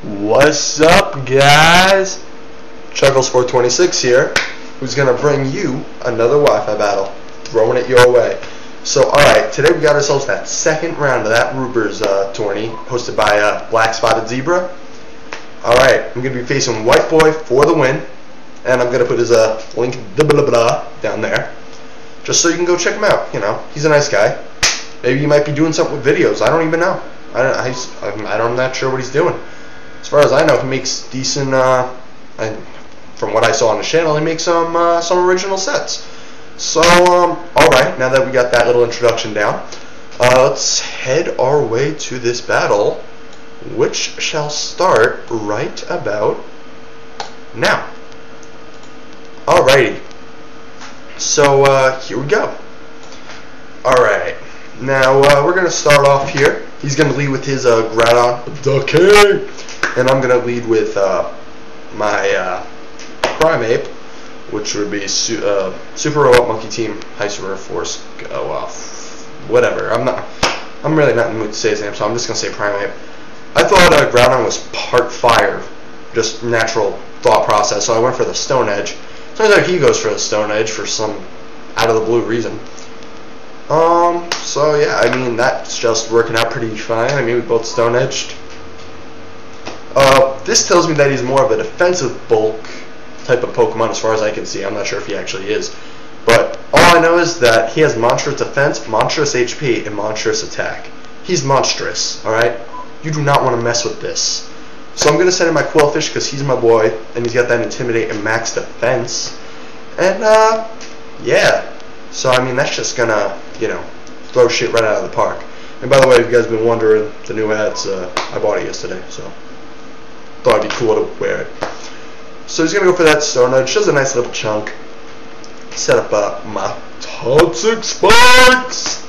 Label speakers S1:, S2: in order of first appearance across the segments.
S1: What's up, guys? Whiteb0y4tw here, who's gonna bring you another Wi-Fi battle, throwing it your way. So, alright, today we got ourselves that second round of that Ruubers tourney, hosted by Black Spotted Zebra. Alright, I'm gonna be facing Whiteb0y for the win, and I'm gonna put his link down there, just so you can go check him out. You know, he's a nice guy. Maybe he might be doing something with videos. I don't even know. I'm not sure what he's doing. As far as I know, he makes decent, from what I saw on the channel, he makes some original sets. So, alright, now that we got that little introduction down, let's head our way to this battle, which shall start right about now. Alrighty, so, here we go. Alright, now, we're going to start off here. He's going to lead with his, Groudon, the king! And I'm going to lead with my Primeape, which would be Super Robot Monkey Team, Hyper Force, whatever. I'm really not in the mood to say his name, so I'm just going to say Primeape. I thought Groudon was part fire, just natural thought process, so I went for the Stone Edge. Turns out he goes for the Stone Edge for some out of the blue reason. So yeah, I mean, that's just working out pretty fine. I mean, we both Stone Edged. This tells me that he's more of a defensive bulk type of Pokemon as far as I can see. I'm not sure if he actually is. But all I know is that he has monstrous defense, monstrous HP, and monstrous attack. He's monstrous, alright? You do not want to mess with this. So I'm going to send in my Qwilfish because he's my boy, and he's got that Intimidate and max defense. And, yeah. So, I mean, that's just going to, you know, throw shit right out of the park. And by the way, if you guys have been wondering, the new hats, I bought it yesterday, so thought it'd be cool to wear it. So he's going to go for that Stone Edge. Does a nice little chunk. Set up my Toxic Spikes.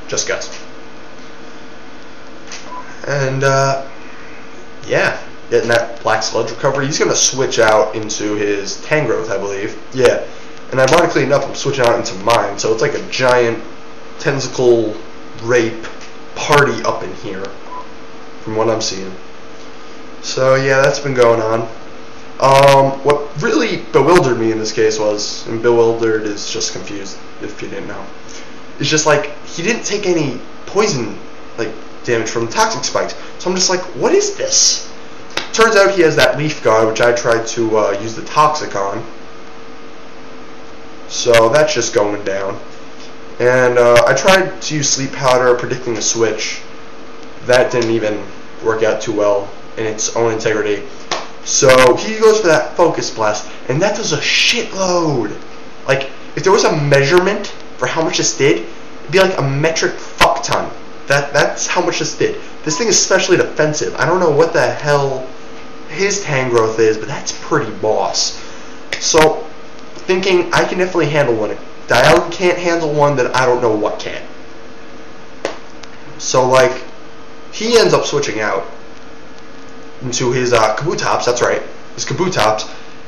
S1: Just guys. And, yeah, getting that Black Sludge recovery. He's going to switch out into his Tangrowth, I believe. Yeah. And ironically enough, I'm switching out into mine. So it's like a giant tentacle rape party up in here, from what I'm seeing. So yeah, that's been going on. What really bewildered me in this case was, and bewildered is just confused if you didn't know, it's just like he didn't take any poison damage from the Toxic Spikes. So I'm just like, what is this? Turns out he has that Leaf Guard, which I tried to use the Toxic on. So that's just going down. And I tried to use Sleep Powder, predicting a switch. That didn't even work out too well in its own integrity. So he goes for that Focus Blast, and that does a shitload. Like, if there was a measurement for how much this did, it'd be like a metric fuck ton. That's how much this did. This thing is especially defensive. I don't know what the hell his Tangrowth is, but that's pretty boss. So, thinking I can definitely handle one. If Dialga can't handle one, then I don't know what can. So, like, he ends up switching out into his Kabutops, that's right, his Kabutops,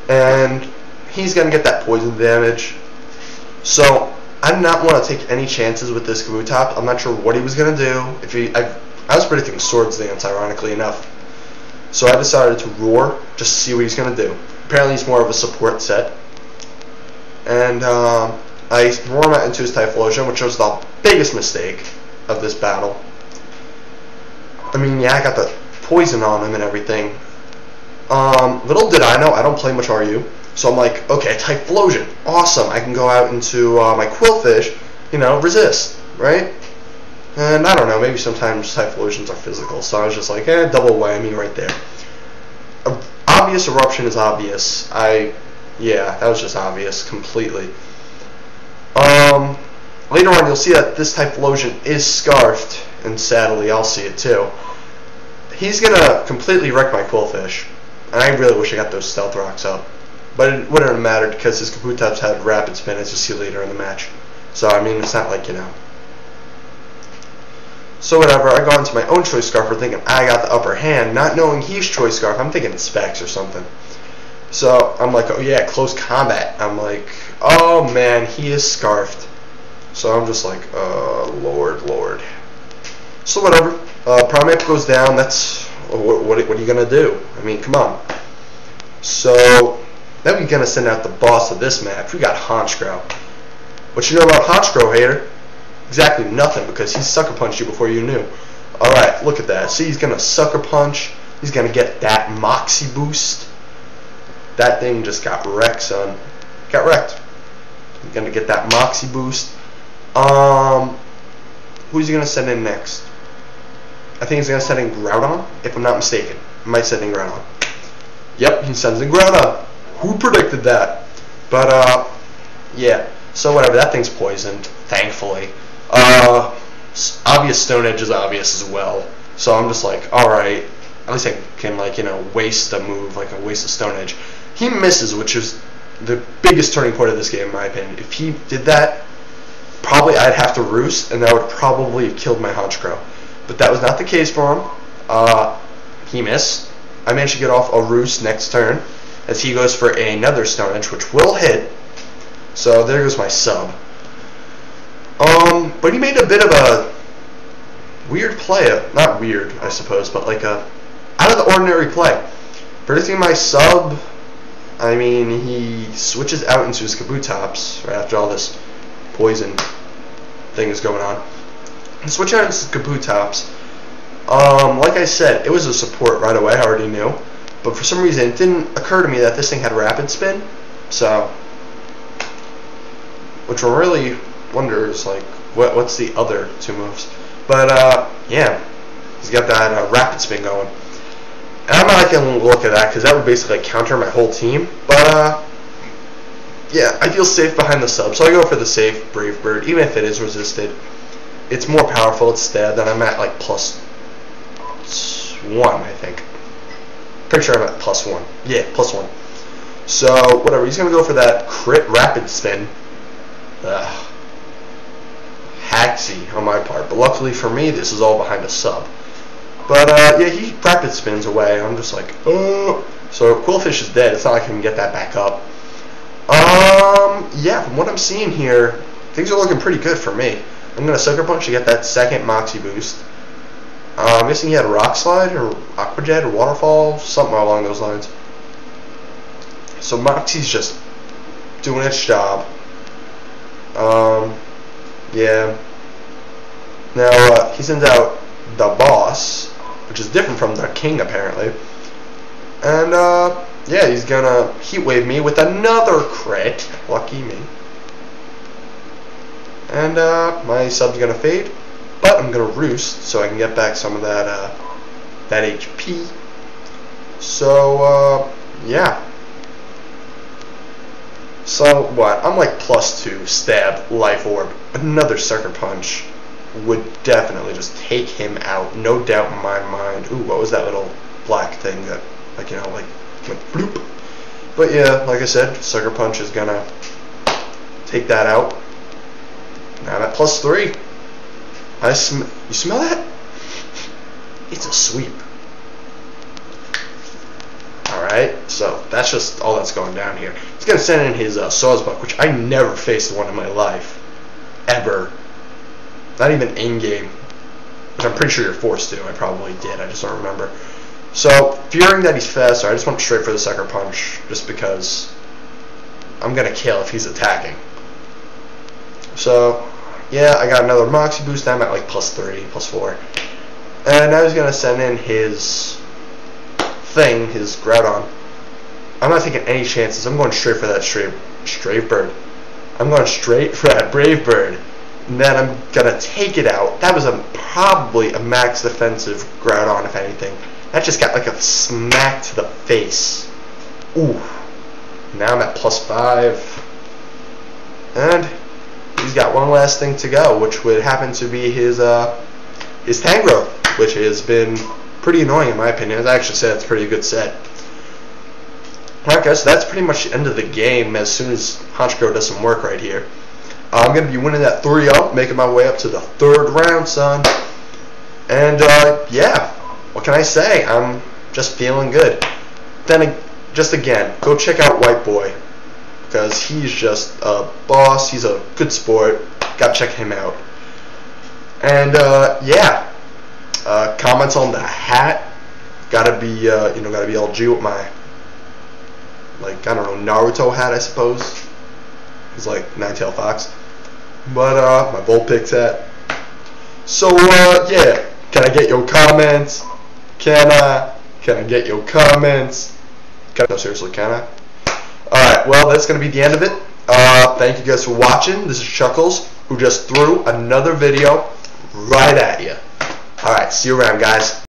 S1: and he's going to get that poison damage. So, I did not want to take any chances with this Kabutop. I'm not sure what he was going to do. I was predicting Swords Dance, ironically enough. So I decided to Roar, just to see what he's going to do. Apparently he's more of a support set. And I Roar him out into his Typhlosion, which was the biggest mistake of this battle. I mean, yeah, I got the poison on him and everything. Little did I know, I don't play much RU. So I'm like, okay, Typhlosion, awesome. I can go out into my Qwilfish, you know, resist, right? And I don't know, maybe sometimes Typhlosions are physical. So I was just like, double whammy right there. Obvious Eruption is obvious. Yeah, that was just obvious completely. Later on, you'll see that this Typhlosion is scarfed, and sadly, I'll see it too. He's gonna completely wreck my Qwilfish, and I really wish I got those Stealth Rocks up. But it wouldn't have mattered because his Kabutops had rapid spin, as you'll see later in the match. So, I mean, it's not like, you know. So, whatever, I got into my own Choice Scarf thinking I got the upper hand, not knowing he's Choice Scarf. I'm thinking it's Specs or something. So, I'm like, oh yeah, close combat. I'm like, oh man, he is Scarfed. So, I'm just like, Lord. So, whatever. Primeape goes down. That's, what are you going to do? I mean, come on. So, then we're going to send out the boss of this match. We got Honchkrow. What you know about Honchkrow, hater? Exactly nothing, because he sucker punched you before you knew. Alright, look at that. See, he's going to sucker punch. He's going to get that Moxie boost. That thing just got wrecked, son. Got wrecked. He's going to get that Moxie boost. Who's he going to send in next? I think he's going to send in Groudon, if I'm not mistaken. He might send in Groudon. Yep, he sends in Groudon. Who predicted that? But, yeah. So, whatever. That thing's poisoned, thankfully. Obvious Stone Edge is obvious as well. So, I'm just like, alright. At least I can, like, you know, waste a move, like a waste of Stone Edge. He misses, which is the biggest turning point of this game, in my opinion. If he did that, probably I'd have to Roost, and that would probably have killed my Honchkrow. But that was not the case for him. He missed. I managed to get off a Roost next turn, as he goes for another Stone Edge, which will hit. So there goes my sub. But he made a bit of a weird play. Not weird, I suppose, but like a out of the ordinary play. Predicting my sub, I mean, he switches out into his Kabutops right after all this poison thing is going on. He switches out into his Kabutops. Like I said, it was a support right away, I already knew. But for some reason, it didn't occur to me that this thing had rapid spin. So, which will really wonder is like, what's the other two moves? But, yeah, he's got that rapid spin going. And I'm not going to look at that because that would basically counter my whole team. But, yeah, I feel safe behind the sub. So I go for the safe Brave Bird, even if it is resisted. It's more powerful, it's stab, and I'm at like +1, I think. Pretty sure I'm at +1. Yeah, +1. So, whatever, he's going to go for that crit rapid spin. Haxy on my part. But luckily for me, this is all behind a sub. But, yeah, he rapid spins away. I'm just like, oh. So, Quillfish is dead. It's not like I can get that back up. Yeah, from what I'm seeing here, things are looking pretty good for me. I'm going to Sucker Punch to get that second Moxie boost. I'm guessing he had Rock Slide or Aqua Jet or Waterfall, something along those lines. So Moxie's just doing its job. Yeah. Now, he sends out the boss, which is different from the king, apparently. And, yeah, he's gonna Heat Wave me with another crit. Lucky me. And, my sub's gonna fade. But I'm gonna Roost so I can get back some of that, that HP. So, yeah. So, what? I'm like +2, stab, life orb. Another Sucker Punch would definitely just take him out. No doubt in my mind. Ooh, what was that little black thing that, like, you know, like, went bloop. But yeah, like I said, Sucker Punch is gonna take that out. Now I'm at +3. You smell that? It's a sweep. Alright, so that's just all that's going down here. He's going to send in his Sawsbuck, which I never faced one in my life. Ever. Not even in-game. Which I'm pretty sure you're forced to. I probably did. I just don't remember. So, fearing that he's faster, I just went straight for the Sucker Punch. Just because I'm going to kill if he's attacking. So, yeah, I got another Moxie boost. I'm at like +3, +4. And now he's going to send in his thing, his Groudon. I'm not taking any chances. I'm going straight for that Strave Bird. I'm going straight for that Brave Bird. And then I'm going to take it out. That was probably a max defensive Groudon, if anything. That just got like a smack to the face. Ooh. Now I'm at +5. And he's got one last thing to go, which would happen to be his Tangrowth, which has been pretty annoying in my opinion. As I actually said, it's a pretty good set. Alright guys, so that's pretty much the end of the game as soon as Honchko does some work right here. I'm going to be winning that 3-0, making my way up to the 3rd round, son. And, yeah, what can I say? I'm just feeling good. Then, just again, go check out Whiteb0y4tw, because he's just a boss, he's a good sport, gotta check him out. And, yeah, comments on the hat, gotta be LG with my, like, I don't know, Naruto hat, I suppose. It's like Nine-Tailed Fox. But, my Vulpix hat. So, yeah, can I get your comments? Can I get your comments? No, seriously, can I? Alright, well, that's going to be the end of it. Thank you guys for watching. This is Chuckles, who just threw another video right at you. Alright, see you around, guys.